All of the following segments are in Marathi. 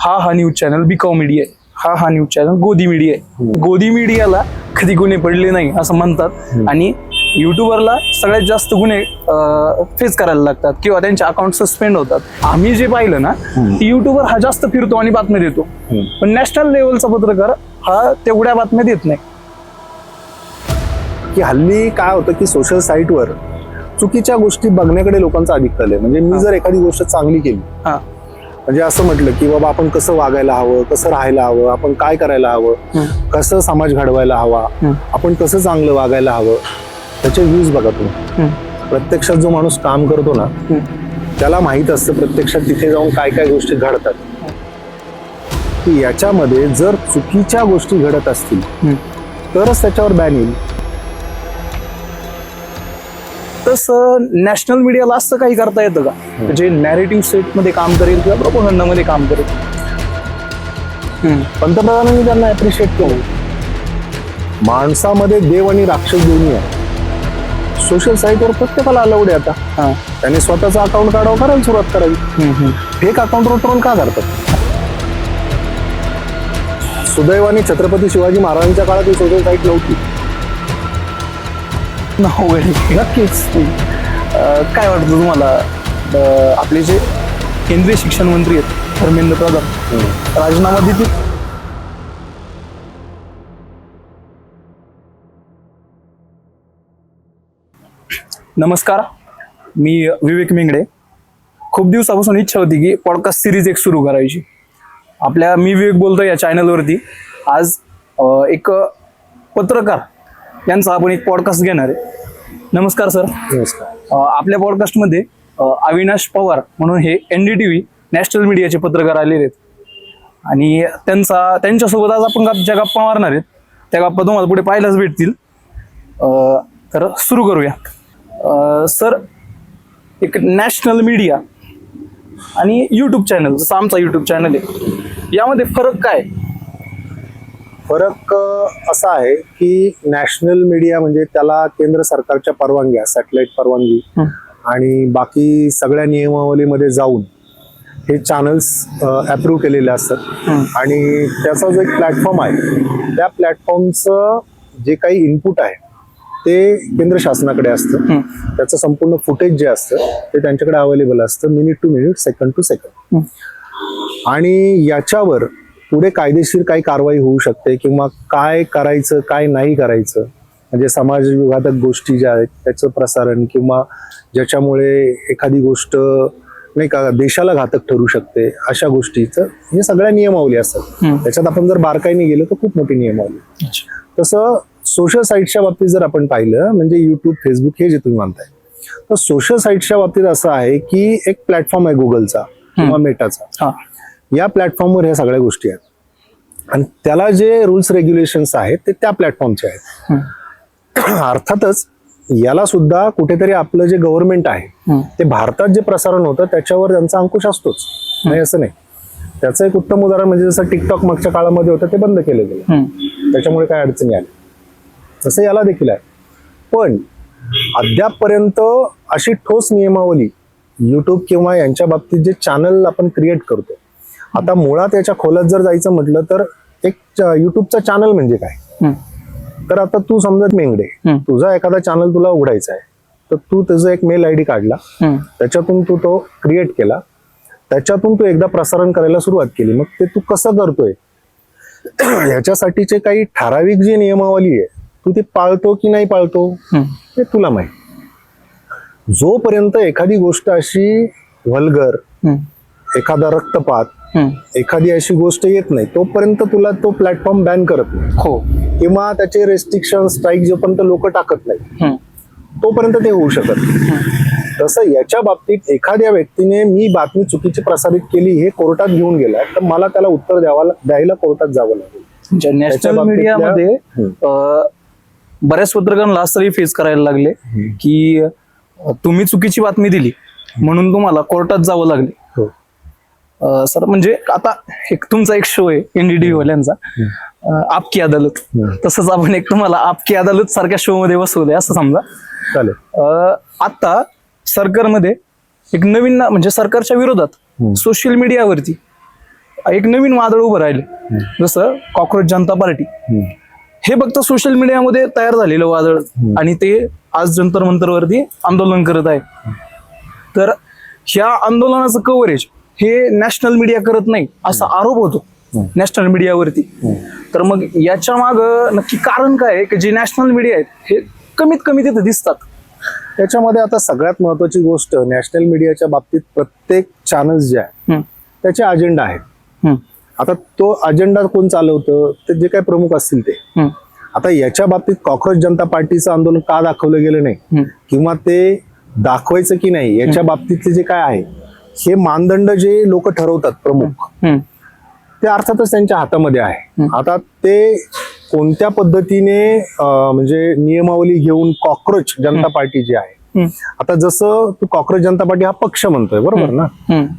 हा न्यूज चॅनल बिकाऊ मीडिया आहे, हा न्यूज चॅनल गोदी मीडिया आहे. गोदी मीडियाला कधी गुन्हे पडले नाही असं म्हणतात आणि युट्यूबरला सगळ्यात जास्त गुन्हे फेस करायला लागतात किंवा त्यांचे अकाउंट सस्पेंड होतात. आम्ही जे पाहिलं ना, युट्यूबर हा जास्त फिरतो आणि बातम्या देतो, पण नॅशनल लेवलचा पत्रकार हा तेवढ्या बातम्या देत नाही. की हल्ली काय होतं की सोशल साईटवर चुकीच्या गोष्टी बघण्याकडे लोकांचा अधिक कल आहे. म्हणजे मी जर एखादी गोष्ट चांगली केली, म्हणजे असं म्हटलं की बाबा आपण कसं वागायला हवं, कसं राहायला हवं, आपण काय करायला हवं, कसं समाज घडवायला हवा, आपण कसं चांगलं वागायला हवं, त्याचे व्ह्यूज बघा तुम्ही. प्रत्यक्षात जो माणूस काम करतो ना, त्याला माहित असतं प्रत्यक्षात तिथे जाऊन काय काय गोष्टी घडतात. की याच्यामध्ये जर चुकीच्या गोष्टी घडत असतील तरच त्याच्यावर बॅन येईल. तसं नॅशनल मीडियाला असं काही करता येतं का, म्हणजे नॅरेटिव्ह सेट मध्ये काम करेल किंवा प्रोपगंडा मध्ये काम करेल? पंतप्रधानांनी त्यांना अप्रिशिएट केलं. माणसामध्ये देव आणि राक्षस दोन्ही आहे. सोशल साईटवर प्रत्येकाला अलाउड आहे आता. त्यांनी स्वतःचं अकाउंट काढावं, करायला सुरुवात करावी. फेक अकाउंटवर ट्रोल का करतात? सुदैवाने छत्रपती शिवाजी महाराजांच्या काळात ही सोशल साईट नव्हती. नक्कीच. काय वाटतं तुम्हाला, आपले जे केंद्रीय शिक्षण मंत्री आहेत धर्मेंद्र प्रधान राजीनामा देतील? नमस्कार, मी विवेक मेंगडे. खूप दिवसापासून इच्छा होती की पॉडकास्ट सिरीज एक सुरू करायची. आपल्या मी विवेक बोलतोय या चॅनलवरती आज एक पत्रकार यांचा आपण एक पॉडकास्ट घेणार आहे. नमस्कार सर. नमस्कार. आपल्या पॉडकास्टमध्ये अविनाश पवार म्हणून हे NDTV नॅशनल मीडियाचे पत्रकार आलेले आहेत आणि त्यांच्यासोबत आज आपण ज्या गप्पा मारणार आहेत त्या गप्पा तुम्हाला पुढे पाहायलाच भेटतील. तर सुरू करूया. सर, एक नॅशनल मीडिया आणि यूट्यूब चॅनल, जसं आमचा यूट्यूब चॅनल आहे, यामध्ये फरक काय? फरक असा आहे की नॅशनल मीडिया म्हणजे त्याला केंद्र सरकारच्या परवानग्या, सॅटेलाइट परवानगी आणि बाकी सगळ्या नियमावलीमध्ये जाऊन हे चॅनल्स अप्रूव्ह केलेले असतात आणि त्याचा जो एक प्लॅटफॉर्म आहे त्या प्लॅटफॉर्मचं जे काही इनपुट आहे ते केंद्र शासनाकडे असतं. त्याचं संपूर्ण फुटेज जे असतं ते त्यांच्याकडे अवेलेबल असतं, minute to minute, second to second. आणि याच्यावर पुढे कायदेशीर काही कारवाई होऊ शकते किंवा काय करायचं काय नाही करायचं, म्हणजे समाजविघातक गोष्टी ज्या आहेत त्याचं प्रसारण किंवा ज्याच्यामुळे एखादी गोष्ट नाही का देशाला घातक ठरू शकते, अशा गोष्टीचं हे सगळ्या नियमावली असतात. त्याच्यात आपण जर बारकाईने गेलो तर खूप मोठी नियमावली. तसं सोशल साईटच्या बाबतीत जर आपण पाहिलं, म्हणजे युट्यूब, फेसबुक हे जे तुम्ही म्हणताय, तर सोशल साईटच्या बाबतीत असं आहे की एक प्लॅटफॉर्म आहे गुगलचा किंवा मेटाचा. या प्लॅटफॉर्मवर ह्या सगळ्या गोष्टी आहेत आणि त्याला जे रूल्स रेग्युलेशन्स आहेत ते त्या प्लॅटफॉर्मचे आहेत. अर्थातच याला सुद्धा कुठेतरी आपलं जे गव्हर्नमेंट आहे ते भारतात जे प्रसारण होतं त्याच्यावर त्यांचा अंकुश असतोच, नाही असं नाही. त्याचं एक उत्तम उदाहरण म्हणजे जसं टिकटॉक मागच्या काळामध्ये होतं ते बंद केलं गेलं, त्याच्यामुळे काय अडचणी आल्या, तसं याला देखील आहे. पण अद्यापपर्यंत अशी ठोस नियमावली युट्यूब किंवा यांच्या बाबतीत जे चॅनल आपण क्रिएट करतो, आता मुळात याच्या खोलात जर जायचं म्हटलं तर एक युट्यूबचा चॅनल म्हणजे काय, तर आता तू समजा मेंगडे, तुझा एखादा चॅनल तुला उघडायचा आहे, तर तू त्याचा एक मेल ID काढला, त्याच्यातून तू तो क्रिएट केला, त्याच्यातून तू एकदा प्रसारण करायला सुरुवात केली. मग ते तू कसं करतोय ह्याच्यासाठीचे काही ठराविक जी नियमावली आहे तू ती पाळतो की नाही पाळतो हे तुला माहित. जोपर्यंत एखादी गोष्ट अशी व्हल्गर, एखादा रक्तपात, एखादी अशी गोष्ट येत नाही तोपर्यंत तुला तो प्लॅटफॉर्म बॅन करत नाही. हो. किंवा त्याचे रेस्ट्रिक्शन, स्ट्राईक जोपर्यंत लोक टाकत नाही तोपर्यंत ते होऊ शकत नाही. तसं याच्या बाबतीत एखाद्या व्यक्तीने मी बातमी चुकीची प्रसारित केली हे कोर्टात घेऊन गेला तर मला त्याला उत्तर द्यायला कोर्टात जावं लागेल. नॅशनल मीडियामध्ये बऱ्याच पत्रकारांना असंही फेस करायला लागले की तुम्ही चुकीची बातमी दिली म्हणून तुम्हाला कोर्टात जावं लागले. सर, म्हणजे आता एक तुमचा एक शो आहे NDTV वाल्यांचा, आपकी अदालत, तसंच आपण एक तुम्हाला आपकी अदालत सारख्या शो मध्ये बसवलंय असं समजा. चालेल. आता सरकारमध्ये एक नवीन, म्हणजे सरकारच्या विरोधात सोशल मीडियावरती एक नवीन वादळ उभं राहिले, जसं कॉक्रोच जनता पार्टी. हे फक्त सोशल मीडियामध्ये तयार झालेलं वादळ आणि ते आज जंतर मंतरवरती आंदोलन करत आहे. तर ह्या आंदोलनाचं कव्हरेज हे नॅशनल मीडिया करत नाही असा आरोप होतो नॅशनल मीडियावरती. तर मग याच्या माग नक्की कारण काय आहे की जे नॅशनल मीडिया आहेत हे कमीत कमी तिथे दिसतात? त्याच्यामध्ये आता सगळ्यात महत्वाची गोष्ट, नॅशनल मीडियाच्या बाबतीत प्रत्येक चॅनल्स जे आहे त्याचे अजेंडा आहेत. आता तो अजेंडा कोण चालवतं, ते जे काही प्रमुख असतील ते. आता याच्या बाबतीत कॉक्रोच जनता पार्टीचं आंदोलन का दाखवलं गेलं नाही किंवा ते दाखवायचं की नाही, याच्या बाबतीतले जे काय आहे हे मानदंड जे लोक ठरवतात प्रमुख, ते अर्थातच त्यांच्या हातामध्ये आहे. आता ते कोणत्या पद्धतीने म्हणजे नियमावली घेऊन कॉक्रोच जनता पार्टी जी आहे, आता जसं तू कॉक्रोच जनता पार्टी हा पक्ष म्हणतोय बरोबर ना,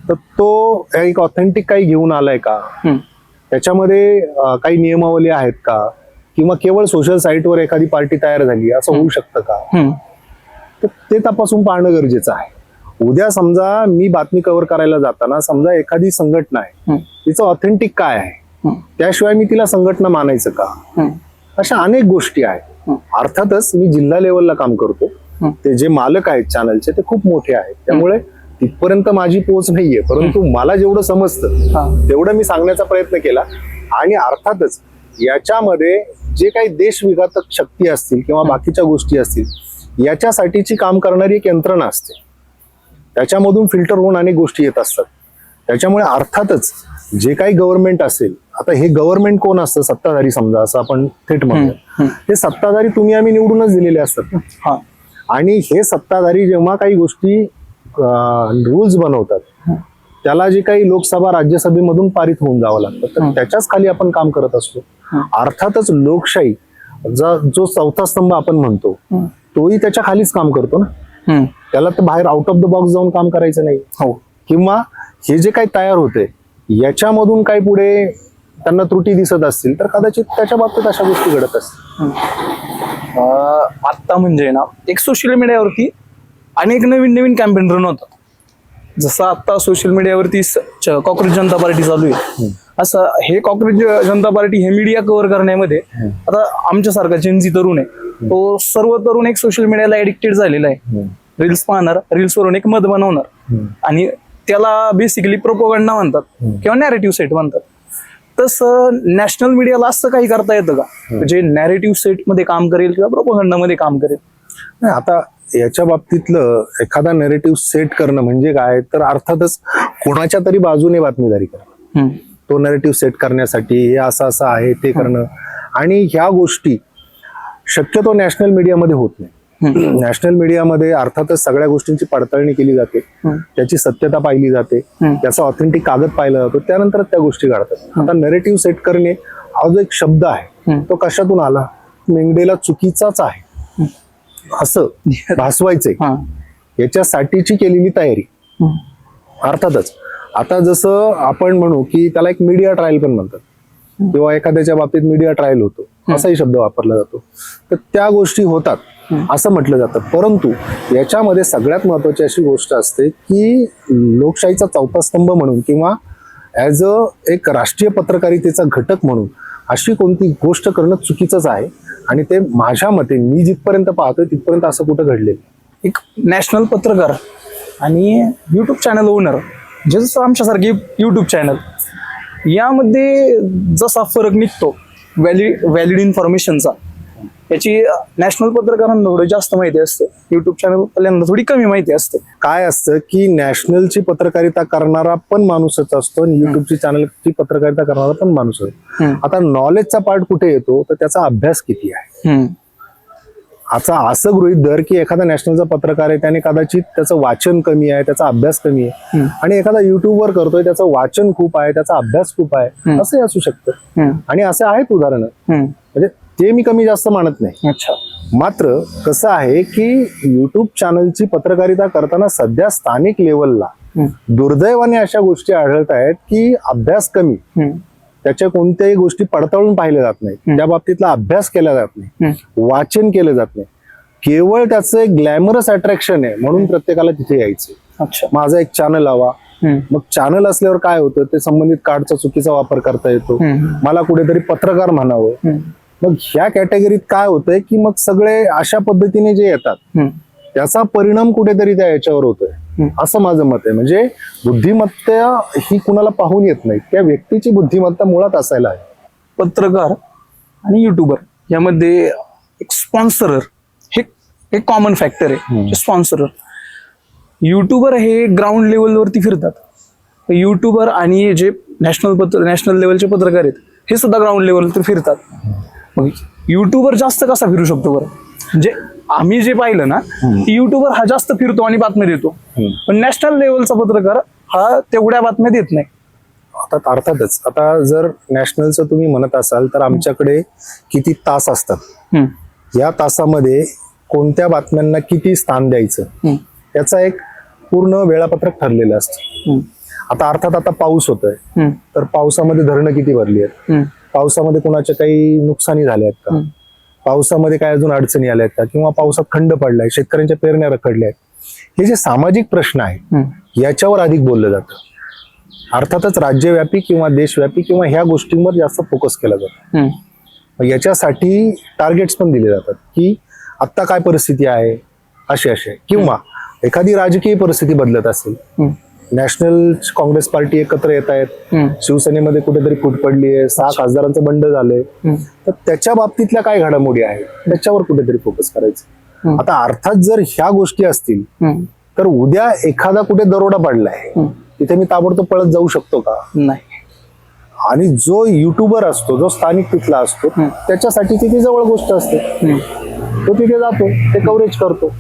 तर तो एक ऑथेंटिक काही घेऊन आलाय का, त्याच्यामध्ये काही नियमावली आहेत का, किंवा केवळ सोशल साईटवर एखादी पार्टी तयार झाली असं होऊ शकतं का, तर ते तपासून पाहणं गरजेचं आहे. उद्या समजा मी बातमी कव्हर करायला जाताना समजा एखादी संघटना आहे, तिचं ऑथेंटिक काय आहे, त्याशिवाय मी तिला संघटना मानायचं का, अशा अनेक गोष्टी आहेत. अर्थातच मी जिल्हा लेवलला काम करतो, ते जे मालक आहेत चॅनलचे ते खूप मोठे आहेत, त्यामुळे तिथपर्यंत माझी पोच नाहीये, परंतु मला जेवढं समजतं तेवढं मी सांगण्याचा प्रयत्न केला. आणि अर्थातच याच्यामध्ये जे काही देशविघातक शक्ती असतील किंवा बाकीच्या गोष्टी असतील याच्यासाठीची काम करणारी एक यंत्रणा असते, त्याच्यामधून फिल्टर होऊन अनेक गोष्टी येत असतात. त्याच्यामुळे अर्थातच जे काही गव्हर्नमेंट असेल, आता हे गव्हर्नमेंट कोण असतं, सत्ताधारी समजा असं आपण थेट म्हणूया, हे सत्ताधारी तुम्ही आम्ही निवडूनच दिलेले असतात ना. आणि हे सत्ताधारी जेव्हा काही गोष्टी रूल्स बनवतात त्याला जे काही लोकसभा राज्यसभेमधून पारित होऊन जावं लागतं, तर त्याच्याच खाली आपण काम करत असतो. अर्थातच लोकशाही जो चौथा स्तंभ आपण म्हणतो तोही त्याच्या खालीच काम करतो ना. त्याला तर बाहेर आउट ऑफ द बॉक्स जाऊन काम करायचं नाही. किंवा हे जे काही तयार होते याच्यामधून काही पुढे त्यांना त्रुटी दिसत असतील तर कदाचित त्याच्या बाबतीत अशा गोष्टी घडत असतील. आता म्हणजे ना एक सोशल मीडियावरती अनेक नवीन नवीन कॅम्पेन रन होतात. जसं आता सोशल मीडियावरती कॉक्रोच जनता पार्टी चालू आहे, असं हे कॉक्रोच जनता पार्टी हे मीडिया कव्हर करण्यामध्ये आता आमच्यासारखा जेनझी तरुण आहे, तो सर्व तरुण एक सोशल मीडियाला एडिक्टेड झालेला आहे. रील्स पाहणार, रील्स वरून एक मत बनवणार आणि त्याला बेसिकली प्रोपोगंडा म्हणतात किंवा नॅरेटिव्ह सेट म्हणतात. तसं नॅशनल मीडियाला असं काही करता येतं का जे नॅरेटिव्ह सेट मध्ये काम करेल किंवा प्रोपोगंडा मध्ये काम करेल? नाही, आता याच्या बाबतीतलं एखादा नॅरेटिव्ह सेट करणं म्हणजे काय, तर अर्थातच कोणाच्या तरी बाजूने बातमीदारी करणं. तो नॅरेटिव्ह सेट करण्यासाठी हे असं असं आहे ते करणं, आणि ह्या गोष्टी शक्यतो नॅशनल मीडियामध्ये होत नाही. नॅशनल मीडियामध्ये अर्थातच सगळ्या गोष्टींची पडताळणी केली जाते, त्याची सत्यता पाहिली जाते, त्याचा ऑथेंटिक कागद पाहिला जातो, त्यानंतरच त्या गोष्टी घडतात. आता नॅरेटिव्ह सेट करणे हा जो एक शब्द आहे तो कशातून आला, मेंगडेला चुकीचाच आहे असं भासवायचंय, याच्यासाठीची केलेली तयारी. अर्थातच आता जसं आपण म्हणू की त्याला एक मीडिया ट्रायल पण म्हणतात किंवा एखाद्याच्या बाबतीत मीडिया ट्रायल होतो असाही शब्द वापरला जातो, तर त्या गोष्टी होतात असं म्हटलं जातं. परंतु याच्यामध्ये सगळ्यात महत्वाची अशी गोष्ट असते की लोकशाहीचा चौथा स्तंभ म्हणून किंवा ऍज अ एक राष्ट्रीय पत्रकारितेचा घटक म्हणून अशी कोणती गोष्ट करणं चुकीचंच आहे. आणि ते माझ्या मते मी जिथपर्यंत पाहतोय तिथपर्यंत असं कुठं घडलेलं. एक नॅशनल पत्रकार आणि युट्यूब चॅनल ओनर, जसं आमच्यासारखे युट्यूब चॅनल, यामध्ये जसा फरक निघतो व्हॅलिड इन्फॉर्मेशनचा, याची नॅशनल पत्रकारांना थोडी जास्त माहिती असते, युट्यूब चॅनल थोडी कमी माहिती असते. काय असतं की नॅशनलची पत्रकारिता करणारा पण माणूसच असतो आणि युट्यूबची चॅनलची पत्रकारिता करणारा पण माणूस आहे. आता नॉलेजचा पार्ट कुठे येतो तर त्याचा अभ्यास किती आहे. आता असं गृहीत धर की एखादा नॅशनलचा पत्रकार आहे त्याने कदाचित त्याचं वाचन कमी आहे, त्याचा अभ्यास कमी आहे, आणि एखादा युट्यूबवर करतोय त्याचं वाचन खूप आहे, त्याचा अभ्यास खूप आहे, असंही असू शकतं. आणि असे आहेत उदाहरणं, म्हणजे ते मी कमी जास्त मानत नाही. मात्र कसं आहे की युट्यूब चॅनलची पत्रकारिता करताना सध्या स्थानिक लेवलला दुर्दैवाने अशा गोष्टी आढळत आहेत की अभ्यास कमी, त्याच्या कोणत्याही गोष्टी पडताळून पाहिल्या जात नाही, त्या बाबतीतला अभ्यास केला जात नाही, वाचन केलं जात नाही. केवळ त्याचं एक ग्लॅमरस अट्रॅक्शन आहे म्हणून प्रत्येकाला तिथे यायचं, माझा एक चॅनल हवा, मग चॅनल असल्यावर काय होतं, ते संबंधित कार्डचा चुकीचा वापर करता येतो. मला कुठेतरी पत्रकार म्हणावं. मग ह्या कॅटेगरीत काय होतंय की मग सगळे अशा पद्धतीने जे येतात त्याचा परिणाम कुठेतरी त्या याच्यावर होतोय, असं माझं मत आहे. म्हणजे बुद्धिमत्ता ही कुणाला पाहून येत नाही, त्या व्यक्तीची बुद्धिमत्ता मुळात असायला आहे. पत्रकार आणि युट्यूबर यामध्ये एक स्पॉन्सरर हे एक कॉमन फॅक्टर आहे. स्पॉन्सरर युट्यूबर हे ग्राउंड लेवलवरती फिरतात. युट्यूबर आणि जे नॅशनल लेवलचे पत्रकार आहेत हे सुद्धा ग्राउंड लेवलवर फिरतात. मग युट्यूबर जास्त कसा फिरू शकतो बरं? म्हणजे आम्ही जे पाहिलं ना की युट्यूबर हा जास्त फिरतो आणि बातम्या देतो, पण नॅशनल लेवलचा पत्रकार हा तेवढ्या बातम्या देत नाही. आता अर्थातच, आता जर नॅशनलचं तुम्ही म्हणत असाल तर आमच्याकडे किती तास असतात, या तासामध्ये कोणत्या बातम्यांना किती स्थान द्यायचं याचा एक पूर्ण वेळापत्रक ठरलेलं असतं. आता अर्थात आता पाऊस होतोय तर पावसामध्ये धरणं किती भरली आहेत, पावसामध्ये कुणाच्या काही नुकसानी झाल्या आहेत का, पावसामध्ये काय अजून अडचणी आल्या आहेत का, किंवा पावसात खंड पडलाय, शेतकऱ्यांच्या पेरण्या रखडल्या आहेत, हे जे सामाजिक प्रश्न आहेत याच्यावर अधिक बोललं जातं. अर्थातच राज्यव्यापी किंवा देशव्यापी किंवा ह्या गोष्टींवर जास्त फोकस केला जातो. याच्यासाठी टार्गेट्स पण दिले जातात की आत्ता काय परिस्थिती आहे, असे किंवा एखादी राजकीय परिस्थिती बदलत असेल, नॅशनल काँग्रेस पार्टी एकत्र येत आहेत, शिवसेनेमध्ये कुठेतरी फूट पडली आहे, 6 खासदारांचं बंड झालंय, तर त्याच्या बाबतीतल्या काय घडामोडी आहेत त्याच्यावर कुठेतरी फोकस करायचं. आता अर्थात जर ह्या गोष्टी असतील तर उद्या एखादा कुठे दरोडा पडलाय तिथे मी ताबडतोब पळत जाऊ शकतो का? नाही. आणि जो युट्यूबर असतो, जो स्थानिक तिथला असतो, त्याच्यासाठी तिथे जवळ गोष्ट असते, तो तिथे जातो, ते कव्हरेज करतो.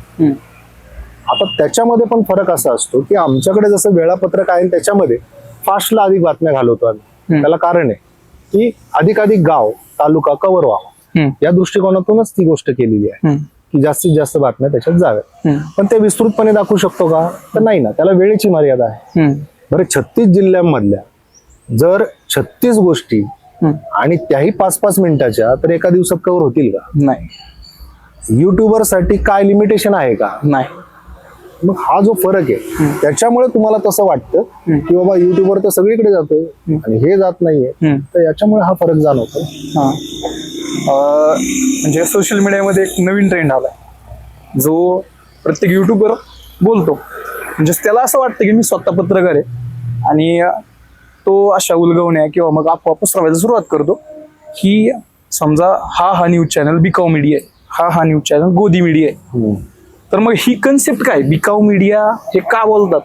आता त्याच्यामध्ये पण फरक असा असतो की आमच्याकडे जसं वेळापत्रक आहे त्याच्यामध्ये फास्टला अधिक बातम्या घालवतो आम्ही. त्याला कारण आहे की अधिकाधिक गाव तालुका कव्हर व्हावा, या दृष्टिकोनातूनच ती गोष्ट केलेली आहे की जास्तीत जास्त बातम्या त्याच्यात जाव्यात. पण ते विस्तृतपणे दाखवू शकतो का? तर नाही ना, त्याला वेळेची मर्यादा आहे. बरं, 36 जिल्ह्यांमधल्या जर 36 गोष्टी आणि त्याही 5-5 मिनिटाच्या, तर एका दिवसात कव्हर होतील का? नाही. युट्यूबर साठी काय लिमिटेशन आहे का? नाही. मग हा जो फरक आहे त्याच्यामुळे तुम्हाला तसं वाटतं की बाबा युट्यूबर तर सगळीकडे जातोय आणि हे जात नाहीये, तर याच्यामुळे हा फरक जाणवतो. म्हणजे सोशल मीडियामध्ये एक नवीन ट्रेंड आलाय जो प्रत्येक युट्यूबर बोलतो. म्हणजे त्याला असं वाटतं की मी स्वतः पत्रकार आहे आणि तो अशा उलगवण्या किंवा मग अफवा पसरवायला सुरुवात करतो की समजा हा न्यूज चॅनल बिकाऊ मीडिया आहे, हा न्यूज चॅनल गोदी मीडिया आहे. तर मग ही कन्सेप्ट काय, बिकाऊ मीडिया हे का बोलतात,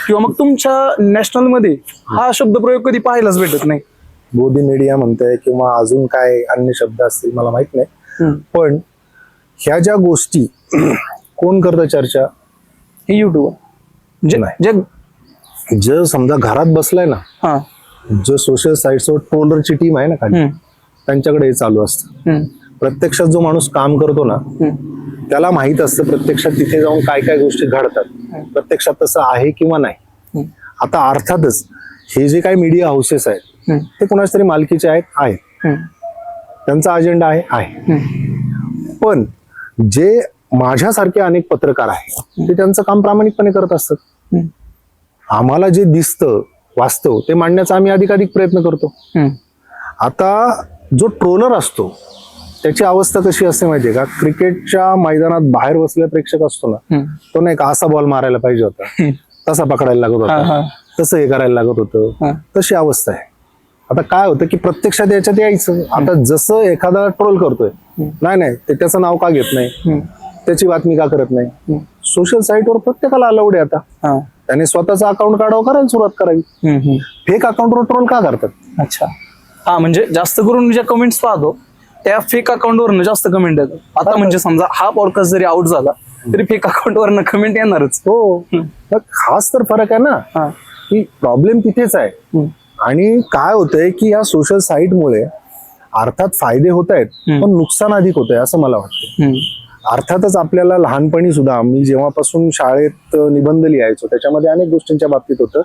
किंवा मग तुमच्या नॅशनल मध्ये हा शब्द प्रयोग कधी पाहायलाच भेटत नाही. गोदी मीडिया म्हणताय किंवा अजून काय अन्य शब्द असतील मला माहित नाही, पण ह्या ज्या गोष्टी कोण करतं चर्चा? हे युट्यूबर जे समजा घरात बसलाय ना, जो सोशल साईट्सवर ट्रोलरची टीम आहे ना खाली, त्यांच्याकडे हे चालू असतं. प्रत्यक्षात जो माणूस काम करतो ना त्याला माहित असतं प्रत्यक्षात तिथे जाऊन काय काय गोष्टी घडतात, प्रत्यक्षात तसं आहे किंवा नाही. आता अर्थातच हे जे काही मीडिया हाऊसेस आहेत ते कुणाच तरी मालकीचे आहेत, त्यांचा अजेंडा आहे. पण जे माझ्यासारखे अनेक पत्रकार आहेत ते त्यांचं काम प्रामाणिकपणे करत असतात. आम्हाला जे दिसतं वास्तव ते मांडण्याचा आम्ही अधिकाधिक प्रयत्न करतो. आता जो ट्रोलर असतो त्याची अवस्था कशी असते माहितीये का? क्रिकेटच्या मैदानात बाहेर बसलेला प्रेक्षक असतो ना, तो नाही का असा बॉल मारायला पाहिजे होता, तसा पकडायला लागत होता, तसं हे करायला लागत होतं, तशी अवस्था आहे. आता काय होतं की प्रत्यक्षात याच्यात यायचं. आता जसं एखादा ट्रोल करतोय, नाही ते त्याचं नाव का घेत नाही, त्याची बातमी का करत नाही, सोशल साईटवर प्रत्येकाला अलाउड आहे. आता त्याने स्वतःचं अकाउंट काढावं, करायला सुरुवात करावी. फेक अकाउंटवर ट्रोल का करतात? अच्छा, म्हणजे जास्त करून ज्या कमेंट्स पाहतो त्या फेक अकाउंटवरनं जास्त कमेंट येतात. आता म्हणजे समजा हा पॉडकास्ट जरी आउट झाला तरी फेक अकाउंटवरनं कमेंट येणारच. हो, हाच तर फरक आहे ना, की प्रॉब्लेम तिथेच आहे. आणि काय होतंय की या सोशल साईटमुळे अर्थात फायदे होत आहेत पण नुकसान अधिक होत आहे असं मला वाटतं. अर्थातच आपल्याला लहानपणी सुद्धा आम्ही जेव्हापासून शाळेत निबंध लिहायचो त्याच्यामध्ये अनेक गोष्टींच्या बाबतीत होतं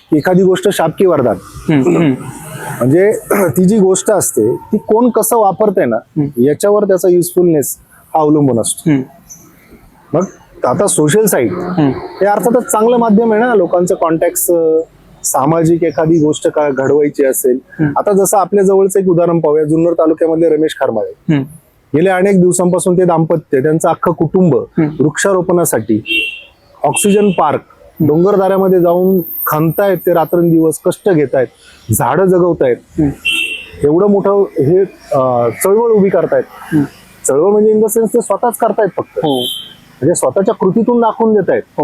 की एखादी गोष्ट शापकी वरदान, म्हणजे ती जी गोष्ट असते ती कोण कसं वापरते ना याच्यावर त्याचा युजफुलनेस हा अवलंबून असतो. मग आता सोशल साईट हे अर्थातच चांगलं माध्यम आहे ना लोकांचं कॉन्टॅक्ट सामाजिक एखादी गोष्ट घडवायची असेल, आता जसं आपल्या जवळचं एक उदाहरण पाहूया, जुन्नर तालुक्यामधले रमेश खारमाळे. गेल्या अनेक दिवसांपासून ते दाम्पत्य, त्यांचं अख्खं कुटुंब वृक्षारोपणासाठी ऑक्सिजन पार्क डोंगरदऱ्यामध्ये जाऊन खणतायत, ते रात्रंदिवस कष्ट घेतायत, झाडं जगवतायत, एवढं मोठं हे चळवळ उभी करतायत. चळवळ म्हणजे इन द सेन्स ते स्वतःच करतायत फक्त, म्हणजे स्वतःच्या कृतीतून दाखवून देत आहेत.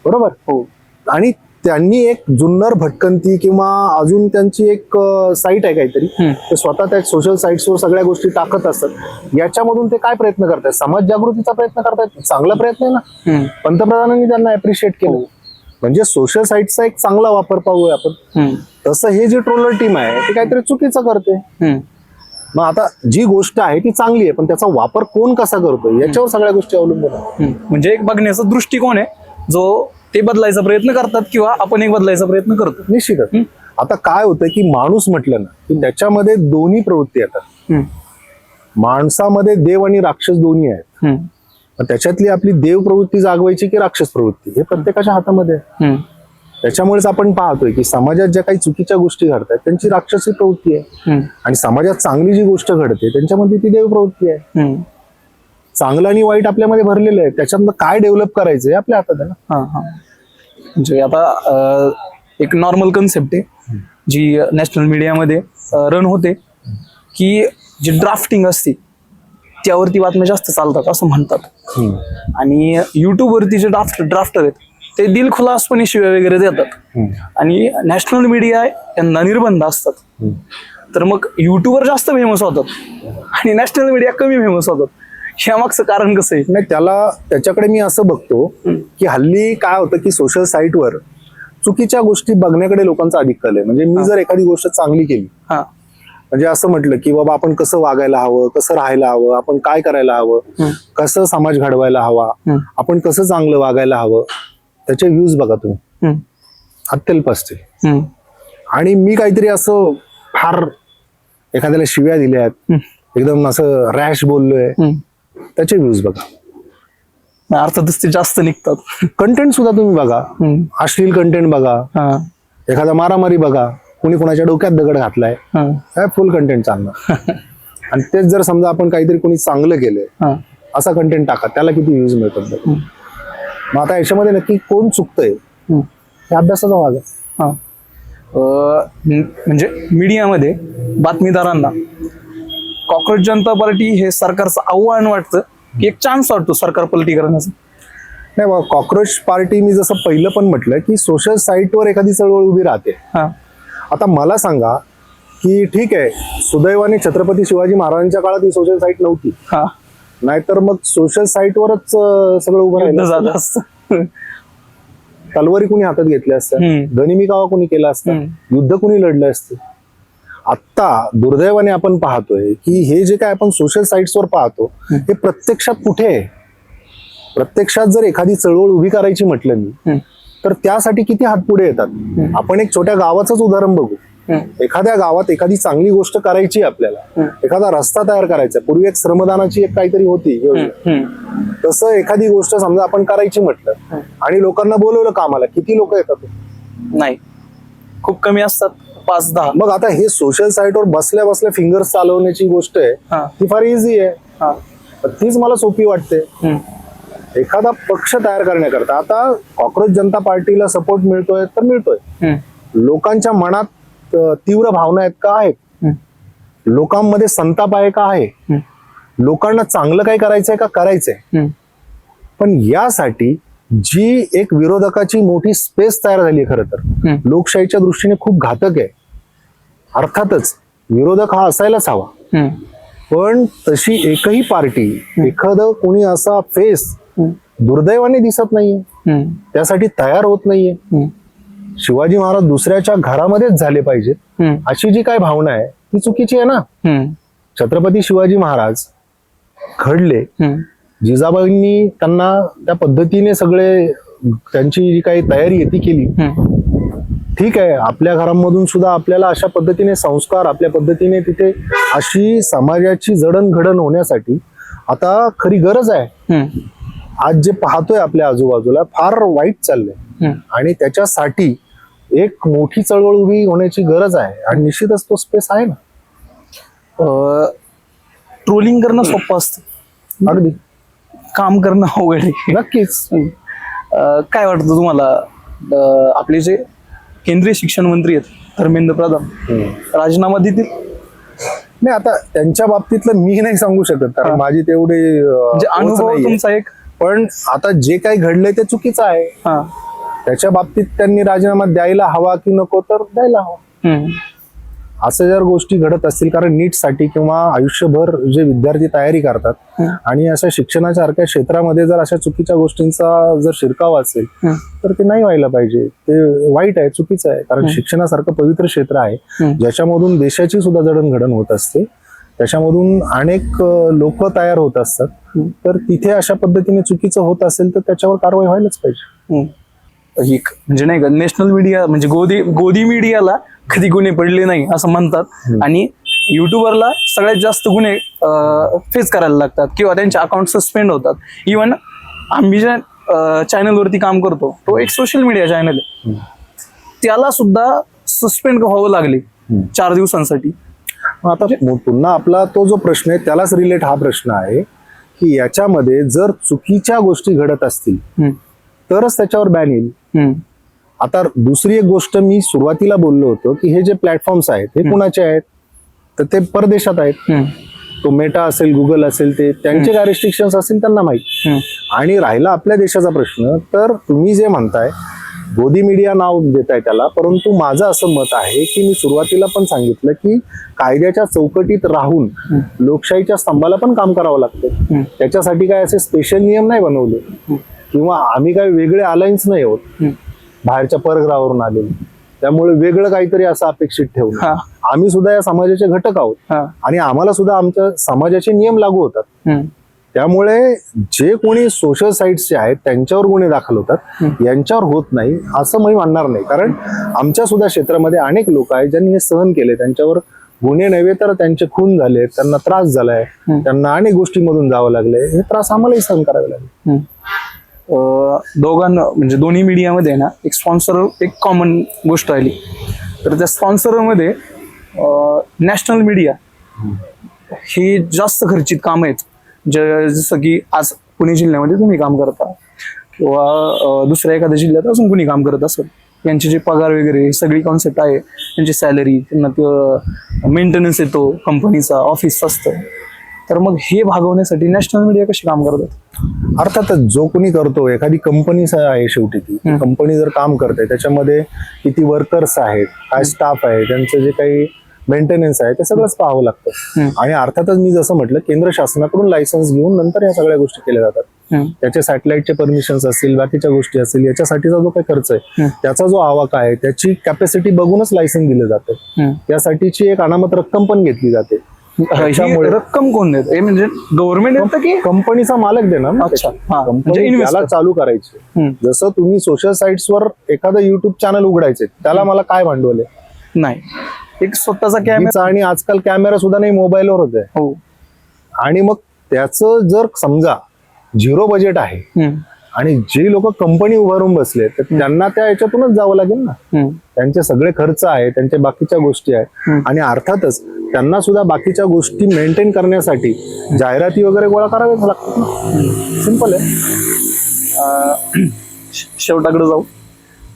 बरोबर. आणि त्यांनी एक जुन्नर भटकंती किंवा अजून त्यांची एक साईट आहे काहीतरी, ते स्वतः त्या सोशल साईट्सवर सगळ्या गोष्टी टाकत असतात. याच्यामधून ते काय प्रयत्न करतायत? समाज जागृतीचा प्रयत्न करतायत. चांगला प्रयत्न आहे ना. पंतप्रधानांनी त्यांना अप्रिशिएट केलं. म्हणजे सोशल साईटचा एक चांगला वापर पाहूया आपण. तसं हे जे ट्रोलर टीम आहे ती काहीतरी चुकीचं करते. मग आता जी गोष्ट आहे ती चांगली आहे, पण त्याचा वापर कोण कसा करतोय याच्यावर सगळ्या गोष्टी अवलंबून आहे. म्हणजे एक बघण्याचा दृष्टिकोन आहे जो ते बदलायचा प्रयत्न करतात किंवा आपण एक बदलायचा प्रयत्न करतो. निश्चितच. आता काय होतं की माणूस म्हटलं ना की त्याच्यामध्ये दोन्ही प्रवृत्ती येतात. माणसामध्ये देव आणि राक्षस दोन्ही आहेत. त्याच्यातली आपली देव प्रवृत्ती जागवायची की राक्षस प्रवृत्ती हे प्रत्येकाच्या हातामध्ये आहे. त्याच्यामुळेच आपण पाहतोय की समाजात ज्या काही चुकीच्या गोष्टी घडतात त्यांची राक्षसी प्रवृत्ती आहे, आणि समाजात चांगली जी गोष्ट घडते त्यांच्यामध्ये ती देव प्रवृत्ती आहे. चांगलं आणि वाईट आपल्यामध्ये भरलेलं आहे, त्याच्यातनं काय डेव्हलप करायचं हे आपल्या हातात आहे ना. म्हणजे आता एक नॉर्मल कन्सेप्ट आहे जी नॅशनल मीडियामध्ये रन होते की जी ड्राफ्टिंग असते त्यावरती बातम्या जास्त चालतात असं म्हणतात. आणि युट्यूबवरती जे ड्राफ्टर आहेत ते दिलखुलासपणे शिव्या वगैरे देतात, आणि नॅशनल मीडिया यांना निर्बंध असतात. तर मग युट्यूबर जास्त फेमस होतात आणि नॅशनल मीडिया कमी फेमस होतात. ह्या मागचं कारण कसं आहे? नाही, त्याच्याकडे मी असं बघतो की हल्ली काय होतं की सोशल साईटवर चुकीच्या गोष्टी बघण्याकडे लोकांचा अधिक कल आहे. म्हणजे मी जर एखादी गोष्ट चांगली केली, म्हणजे असं म्हटलं की बाबा आपण कसं वागायला हवं, कसं राहायला हवं, आपण काय करायला हवं, कसं समाज घडवायला हवा, आपण कसं चांगलं वागायला हवं, त्याचे व्ह्यूज बघा तुम्ही, अत्यल्प असतील. आणि मी काहीतरी असं फार एखाद्याला शिव्या दिल्यात, एकदम असं रॅश बोललोय, त्याचे व्ह्यूज बघा. अर्थातच ते जास्त निघतात. कंटेंट सुद्धा तुम्ही बघा, अश्लील कंटेंट बघा, एखादा मारामारी बघा, कुणी कुणाच्या डोक्यात दगड घातलाय, काय फुल कंटेंट चांगलं. आणि तेच जर समजा आपण काहीतरी कोणी चांगलं केलंय असा कंटेंट टाका, त्याला किती व्ह्यूज मिळतात. मग आता याच्यामध्ये नक्की कोण चुकतंय हे अभ्यासाचा भाग आहे. म्हणजे मीडियामध्ये बातमीदारांना कॉक्रोच जनता पार्टी हे सरकारचं आव्हान वाटतं की एक चान्स वाटतो सरकार पलटी करण्याचा? नाही बाबा, कॉक्रोच पार्टी मी जसं पहिलं पण म्हटलं की सोशल साईटवर एखादी चळवळ उभी राहते. आता मला सांगा की ठीक आहे, सुदैवाने छत्रपती शिवाजी महाराजांच्या काळात ही सोशल साईट नव्हती, नाहीतर मग सोशल साईटवरच सगळं उभं राहिलं झालं असतं. तलवारी कुणी हातात घेतल्या असत्या, गनिमी कावा कुणी केला असता, युद्ध कुणी लढलं असतं. आत्ता दुर्दैवाने आपण पाहतोय की हे जे काय आपण सोशल साईट्सवर पाहतो हे प्रत्यक्षात कुठे आहे? प्रत्यक्षात जर एखादी चळवळ उभी करायची म्हटलं मी तर त्यासाठी किती हात पुढे येतात. आपण एक छोट्या गावाचंच उदाहरण बघू. एखाद्या गावात एखादी चांगली गोष्ट करायची, आपल्याला एखादा रस्ता तयार करायचा, पूर्वी एक श्रमदानाची एक काहीतरी होती योजना, तसं एखादी गोष्ट समजा आपण करायची म्हटलं आणि लोकांना बोलवलं कामाला, किती लोक येतात? नाही, खूप कमी असतात, 5-10. मग आता हे सोशल साईटवर बसल्या बसल्या फिंगर्स चालवण्याची गोष्ट आहे, ती फार इझी आहे, तीच मला सोपी वाटते. एखादा पक्ष तयार करण्याकरता आता कॉक्रोच जनता पार्टीला सपोर्ट मिळतोय तर मिळतोय, लोकांच्या मनात तीव्र भावना आहेत का? आहेत. लोकांमध्ये संताप आहे का? आहे. लोकांना चांगलं काय करायचंय का? करायचंय. पण यासाठी जी एक विरोधकाची मोठी स्पेस तयार झाली खरं तर लोकशाहीच्या दृष्टीने खूप घातक आहे. अर्थातच विरोधक हा असायलाच हवा, पण तशी एकही पार्टी, एखादं कोणी असा फेस दुर्दैवाने दिसत नाहीये, त्यासाठी तयार होत नाहीये. शिवाजी महाराज दुसऱ्याच्या घरामध्येच झाले पाहिजेत अशी जी काय भावना आहे ती चुकीची आहे ना. छत्रपती शिवाजी महाराज घडले, जिजाबाईंनी त्यांना त्या पद्धतीने सगळे त्यांची जी काही तयारी आहे ती केली. ठीक आहे, आपल्या घरांमधून सुद्धा आपल्याला अशा पद्धतीने संस्कार, आपल्या पद्धतीने तिथे अशी समाजाची जडणघडण होण्यासाठी आता खरी गरज आहे. आज जे पाहतोय आपल्या आजूबाजूला फार वाईट चाललंय, आणि त्याच्यासाठी एक मोठी चळवळ उभी होण्याची गरज आहे आणि निश्चितच तो स्पेस आहे ना. ट्रोलिंग करणं सोपं असतं, अगदी काम करणं अवघड आहे. नक्कीच. काय वाटतं तुम्हाला, आपले जे केंद्रीय शिक्षण मंत्री आहेत धर्मेंद्र प्रधान राजीनामा देतील? नाही, आता त्यांच्या बाबतीतलं मी नाही सांगू शकत कारण माझी तेवढे म्हणजे पोच अनुभव नाहीये. तुमचा एक. पण आता जे काही घडलंय ते चुकीचं आहे. हा. त्याच्या बाबतीत त्यांनी राजीनामा द्यायला हवा की नको तर द्यायला हवा. असं जर गोष्टी घडत असतील, कारण नीटसाठी किंवा आयुष्यभर जे विद्यार्थी तयारी करतात आणि अशा शिक्षणाच्या सारख्या क्षेत्रामध्ये जर अशा चुकीच्या गोष्टींचा जर शिरकाव असेल तर ते नाही व्हायला पाहिजे. ते वाईट आहे, चुकीचं आहे. कारण शिक्षणासारखं पवित्र क्षेत्र आहे ज्याच्यामधून देशाची सुद्धा जडणघडण होत असते, त्याच्यामधून अनेक लोक तयार होत असतात. तर तिथे अशा पद्धतीने चुकीचं होत असेल तर त्याच्यावर कारवाई व्हायलाच पाहिजे. म्हणजे नाही का, नॅशनल मीडिया म्हणजे गोदी मीडियाला कधी गुन्हे पडले नाही असं म्हणतात, आणि युट्यूबरला सगळ्यात जास्त गुन्हे फेस करायला लागतात किंवा त्यांचे अकाउंट सस्पेंड होतात. इव्हन आम्ही ज्या चॅनलवरती काम करतो तो एक सोशल मीडिया चॅनल आहे, त्याला सुद्धा सस्पेंड व्हावं लागले 4 दिवसांसाठी. आता पुन्हा आपला तो जो प्रश्न आहे त्यालाच रिलेट हा प्रश्न आहे की याच्यामध्ये जर चुकीच्या गोष्टी घडत असतील तरच त्याच्यावर बॅन येईल. आता दुसरी एक गोष्ट मी सुरुवातीला बोललो होतो की हे जे प्लॅटफॉर्म्स आहेत हे कुणाचे आहेत, तर ते परदेशात आहेत. तो मेटा असेल, गुगल असेल, ते त्यांचे काय रिस्ट्रिक्शन्स असतील त्यांना माहिती. आणि राहिला आपल्या देशाचा प्रश्न, तर तुम्ही जे म्हणताय गोदी मीडिया नाव देताय त्याला, परंतु माझं असं मत आहे की मी सुरुवातीला पण सांगितलं की कायद्याच्या चौकटीत राहून लोकशाहीच्या स्तंभाला पण काम करावं लागतं. त्याच्यासाठी काय असे स्पेशल नियम नाही बनवले किंवा आम्ही काय वेगळे अलायन्स नाही होत बाहेरच्या परग्रहावरून आलेले, त्यामुळे वेगळं काहीतरी असं अपेक्षित ठेवलं. आम्ही सुद्धा या समाजाचे घटक आहोत आणि आम्हाला सुद्धा आमच्या समाजाचे नियम लागू होतात. त्यामुळे जे कोणी सोशल साईट्सचे आहेत त्यांच्यावर गुन्हे दाखल होतात, यांच्यावर होत नाही असं मी म्हणणार नाही. कारण आमच्या सुद्धा क्षेत्रामध्ये अनेक लोक आहेत ज्यांनी हे सहन केले, त्यांच्यावर गुन्हे नव्हे तर त्यांचे खून झाले, त्यांना त्रास झालाय, त्यांना अनेक गोष्टींमधून जावं लागले. हे त्रास आम्हालाही सहन करावे लागले. दोघांना म्हणजे दोन्ही मीडियामध्ये ना एक स्पॉन्सर एक कॉमन गोष्ट आली, तर त्या स्पॉन्सरमध्ये नॅशनल मीडिया ही जास्त खर्चित कामं आहेत. जसं की आज पुणे जिल्ह्यामध्ये तुम्ही काम करता किंवा दुसऱ्या एखाद्या जिल्ह्यात अजून कुणी काम करत असेल, यांचे जे पगार वगैरे सगळी कॉन्सेप्ट आहे, त्यांची सॅलरी, त्यांना मेंटेनन्स येतो कंपनीचा, ऑफिस असतं, तर मग हे भागवण्यासाठी नॅशनल मीडिया कशी काम करतात? अर्थातच जो कोणी करतो, एखादी कंपनी आहे शेवटी, ती कंपनी जर काम करते त्याच्यामध्ये किती वर्कर्स आहेत, काय स्टाफ आहे, त्यांचं जे काही मेंटेनन्स आहे ते सगळंच पाहावं लागतं. आणि अर्थातच मी जसं म्हटलं केंद्र शासनाकडून लायसन्स घेऊन नंतर या सगळ्या गोष्टी केल्या जातात. त्याचे सॅटेलाइटचे परमिशन्स असतील, बाकीच्या गोष्टी असतील, याच्यासाठीचा जो काही खर्च आहे त्याचा जो आवाका आहे त्याची कॅपॅसिटी बघूनच लायसन्स दिलं जातं. त्यासाठीची एक अनामत रक्कम पण घेतली जाते. रक्कम कोण देत, म्हणजे गव्हर्नमेंट देतं की कंपनीचा मालक देणार? अच्छा, म्हणजे याला चालू करायचे. जसं तुम्ही सोशल साईट्सवर एखादं युट्यूब चॅनल उघडायचे, त्याला मला काय भांडवल आहे? नाही, एक स्वतःचा कॅमेरा, आणि आजकाल कॅमेरा सुद्धा नाही, मोबाईलवरच आहे. हो. आणि मग त्याचं जर समजा 0 बजेट आहे आणि जे लोक कंपनी उभारून बसले तर त्यांना त्या याच्यातूनच जावं लागेल ना. त्यांचे सगळे खर्च आहे, त्यांच्या बाकीच्या गोष्टी आहेत, आणि अर्थातच त्यांना सुद्धा बाकीच्या गोष्टी मेंटेन करण्यासाठी जाहिराती वगैरे गोळा कराव्याच लागतात. सिंपल आहे. शेवटाकडे जाऊ.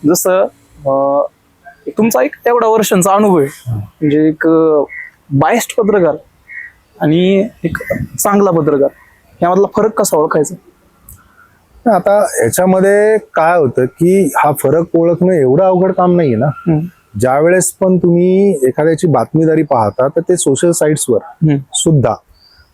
जसं तुमचा एक एवढा वर्षांचा अनुभव आहे, म्हणजे एक बायस्ड पत्रकार आणि एक चांगला पत्रकार, यामधला फरक कसा ओळखायचा? आता याच्यामध्ये काय होतं की हा फरक ओळखणं एवढं अवघड काम नाहीये ना. ज्या वेळेस पण तुम्ही एखाद्याची बातमीदारी पाहता तर ते सोशल साईट्सवर सुद्धा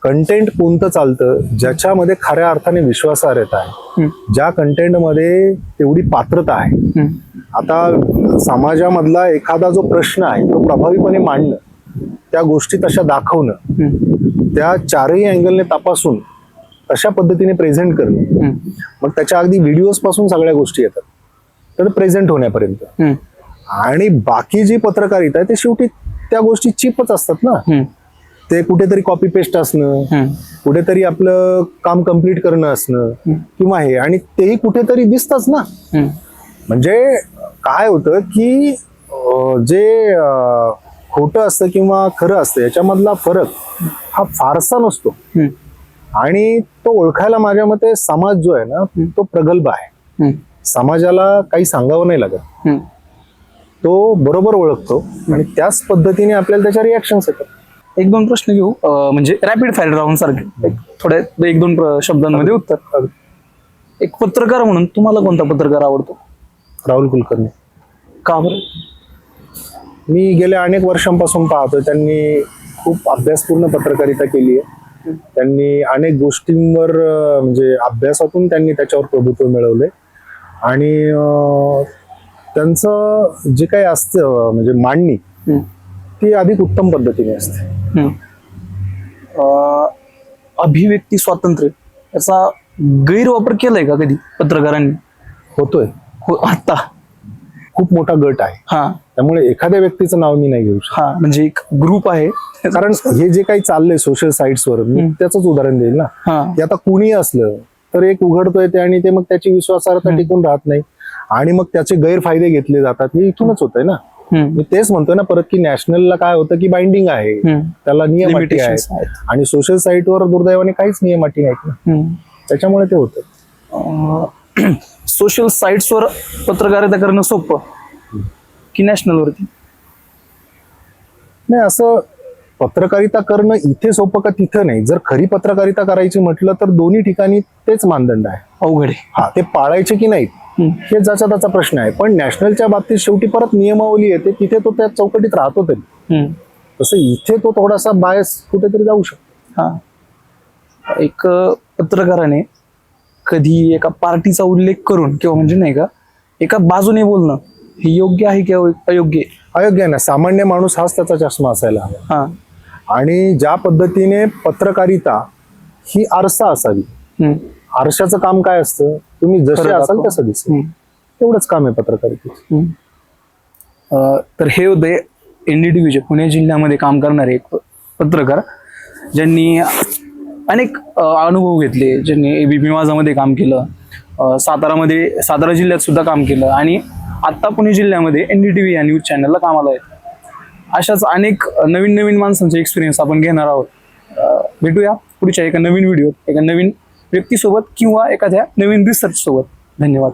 कंटेंट कोणतं चालतं ज्याच्यामध्ये खऱ्या अर्थाने विश्वासार्हता आहे, ज्या कंटेंटमध्ये तेवढी पात्रता आहे. आता समाजामधला एखादा जो प्रश्न आहे तो प्रभावीपणे मांडणं, त्या गोष्टी तशा दाखवणं, त्या 4ही अँगलने तपासून अशा पद्धतीने प्रेझेंट करणं, मग त्याच्या अगदी व्हिडिओज पासून सगळ्या गोष्टी येतात तर प्रेझेंट होण्यापर्यंत. आणि बाकी जी पत्रकारिता आहे ते शेवटी त्या गोष्टी चीपच असतात ना. ते कुठेतरी कॉपी पेस्ट असणं, कुठेतरी आपलं काम कम्प्लीट करणं असणं किंवा हे, आणि तेही कुठेतरी दिसतच ना. म्हणजे काय होतं की जे खोटं असतं किंवा खरं असतं याच्यामधला फरक हा फारसा नसतो. हम्म, आणि तो ओळखायला माझ्या मते समाज जो आहे ना तो प्रगल्भ आहे. हम्म, समाजाला काही सांगावं नाही लागत, हम्म. तो बरोबर ओळखतो आणि त्याच पद्धतीने आपल्याला त्याच्या रिॲक्शन्स येतात. एक दोन प्रश्न घेऊ, म्हणजे रॅपिड फायर राऊंड सारखे थोड्या एक दोन शब्दांमध्ये उत्तर. एक पत्रकार म्हणून तुम्हाला कोणता पत्रकार आवडतो? राहुल कुलकर्णी. का बरं? मी गेल्या अनेक वर्षांपासून पाहतोय, त्यांनी खूप अभ्यासपूर्ण पत्रकारिता केली आहे. त्यांनी अनेक गोष्टींवर म्हणजे अभ्यासातून त्यांनी त्याच्यावर प्रभुत्व मिळवलंय. आणि त्यांचं जे काही असतं म्हणजे मांडणी ती अधिक उत्तम पद्धतीने असते. अभिव्यक्ती स्वातंत्र्य याचा गैरवापर केलाय का कधी पत्रकारांनी? होतोय. हो, आता खूप मोठा गट आहे, हा त्यामुळे एखाद्या व्यक्तीचं नाव मी नाही घेऊ शकत. हा म्हणजे एक ग्रुप आहे. कारण हे जे काही चाललंय सोशल साईट्सवर, मी त्याच उदाहरण देईल ना, हा की आता कुणी असलं तर एक उघडतोय ते आणि ते मग त्याची विश्वासार्हता टिकून राहत नाही आणि मग त्याचे गैरफायदे घेतले जातात. हे इथूनच होतंय ना. मी तेच म्हणतोय ना परत की नॅशनलला काय होतं की बाइंडिंग आहे, त्याला नियम अटी Limitations आहेत आहेत. आणि सोशल साईटवर दुर्दैवाने काहीच नियम अटी नाहीत ना, त्याच्यामुळे ते होतं. सोशल साईट्सवर पत्रकारिता करणं सोपं की नॅशनल वरती? नाही, असं पत्रकारिता करणं इथे सोपं का तिथं नाही. जर खरी पत्रकारिता करायची म्हटलं तर दोन्ही ठिकाणी तेच मानदंड आहे. अवघड आहे. हा, ते पाळायचे की नाहीत हे ज्याचा त्याचा प्रश्न आहे. पण नॅशनलच्या बाबतीत शेवटी परत नियमावली येते, तिथे तो त्या चौकटीत राहतो तरी. तसं इथे तो थोडासा बायस कुठेतरी जाऊ शकतो. हा, एक पत्रकाराने कधी एका पार्टीचा उल्लेख करून किंवा म्हणजे नाही का एका बाजूने बोलणं हे योग्य आहे किंवा अयोग्य आहे? अयोग्य आहे ना. सामान्य माणूस हाच त्याचा चष्मा असायला हवा. हा. आणि ज्या पद्धतीने पत्रकारिता ही आरसा असावी. आरशाचं काम काय असतं? तुम्ही जसे खरं असाल दाखवा. तसं दिसेल, तेवढंच काम आहे पत्रकारितेचं. तर हे होते NDTV पुणे जिल्ह्यामध्ये काम करणारे एक पत्रकार, ज्यांनी अनेक अनुभव घेतले, ज्यांनी ABP माझामध्ये काम केलं, सातारा जिल्ह्यात सुद्धा काम केलं आणि आता पुणे जिल्ह्यामध्ये NDTV या न्यूज चॅनलला कामाला आहेत. अशाच अनेक नवीन माणसांचे एक्सपिरियन्स आपण घेणार आहोत. भेटूया पुढच्या एका नवीन व्हिडिओत एका नवीन व्यक्तीसोबत किंवा एखाद्या नवीन रिसर्च सोबत. धन्यवाद.